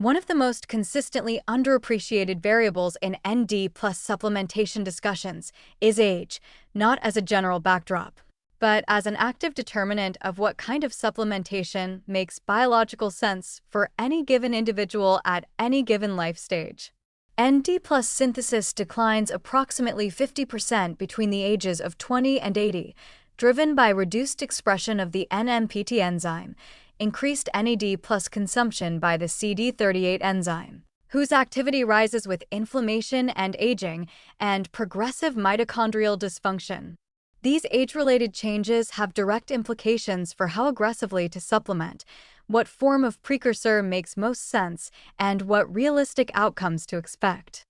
One of the most consistently underappreciated variables in ND plus supplementation discussions is age, not as a general backdrop, but as an active determinant of what kind of supplementation makes biological sense for any given individual at any given life stage. ND plus synthesis declines approximately 50% between the ages of 20 and 80, driven by reduced expression of the NMPT enzyme, increased NAD plus consumption by the CD38 enzyme, whose activity rises with inflammation and aging, and progressive mitochondrial dysfunction. These age-related changes have direct implications for how aggressively to supplement, what form of precursor makes most sense, and what realistic outcomes to expect.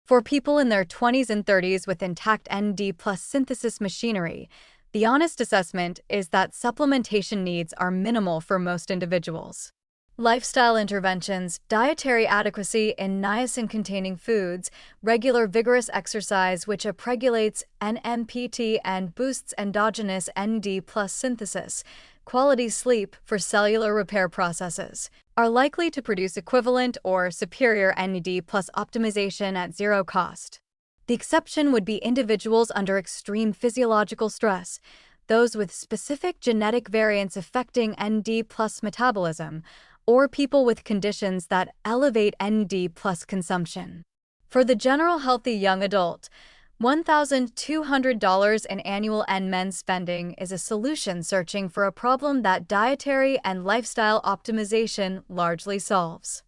For people in their 20s and 30s with intact ND plus synthesis machinery, the honest assessment is that supplementation needs are minimal for most individuals. Lifestyle interventions, dietary adequacy in niacin-containing foods, regular vigorous exercise which upregulates NMPT and boosts endogenous ND plus synthesis, quality sleep for cellular repair processes, are likely to produce equivalent or superior NAD plus optimization at zero cost. The exception would be individuals under extreme physiological stress, those with specific genetic variants affecting ND plus metabolism, or people with conditions that elevate ND plus consumption. For the general healthy young adult, $1,200 in annual NMN spending is a solution searching for a problem that dietary and lifestyle optimization largely solves.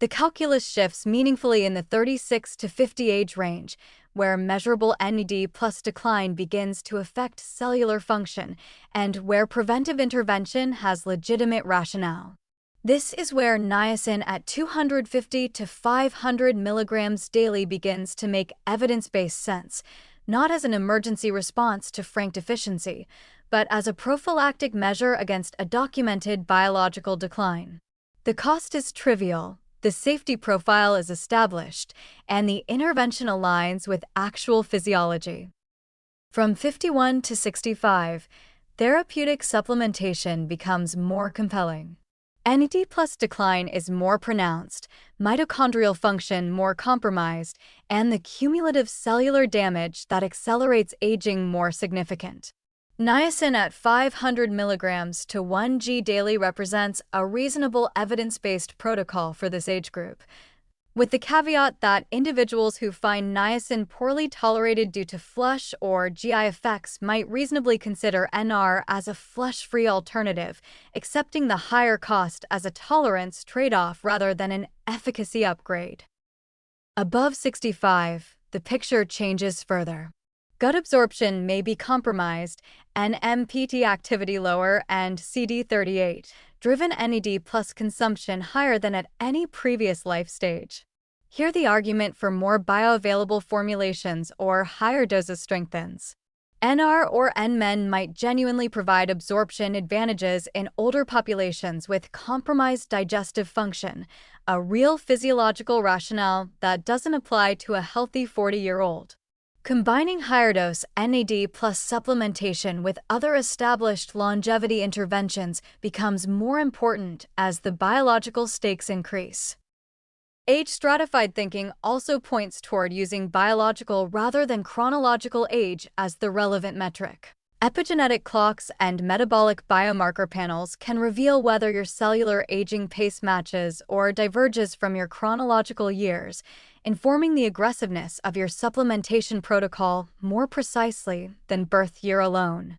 The calculus shifts meaningfully in the 36 to 50 age range, where measurable NAD plus decline begins to affect cellular function and where preventive intervention has legitimate rationale. This is where niacin at 250 to 500 milligrams daily begins to make evidence-based sense, not as an emergency response to frank deficiency, but as a prophylactic measure against a documented biological decline. The cost is trivial, the safety profile is established, and the intervention aligns with actual physiology. From 51 to 65, therapeutic supplementation becomes more compelling. NAD plus decline is more pronounced, mitochondrial function more compromised, and the cumulative cellular damage that accelerates aging more significant. Niacin at 500 milligrams to 1 g daily represents a reasonable evidence-based protocol for this age group, with the caveat that individuals who find niacin poorly tolerated due to flush or GI effects might reasonably consider NR as a flush-free alternative, accepting the higher cost as a tolerance trade-off rather than an efficacy upgrade. Above 65, the picture changes further. Gut absorption may be compromised, NMPT activity lower, and CD38-driven NAD plus consumption higher than at any previous life stage. Here the argument for more bioavailable formulations or higher doses strengthens. NR or NMN might genuinely provide absorption advantages in older populations with compromised digestive function, a real physiological rationale that doesn't apply to a healthy 40-year-old. Combining higher-dose NAD plus supplementation with other established longevity interventions becomes more important as the biological stakes increase. Age-stratified thinking also points toward using biological rather than chronological age as the relevant metric. Epigenetic clocks and metabolic biomarker panels can reveal whether your cellular aging pace matches or diverges from your chronological years, informing the aggressiveness of your supplementation protocol more precisely than birth year alone.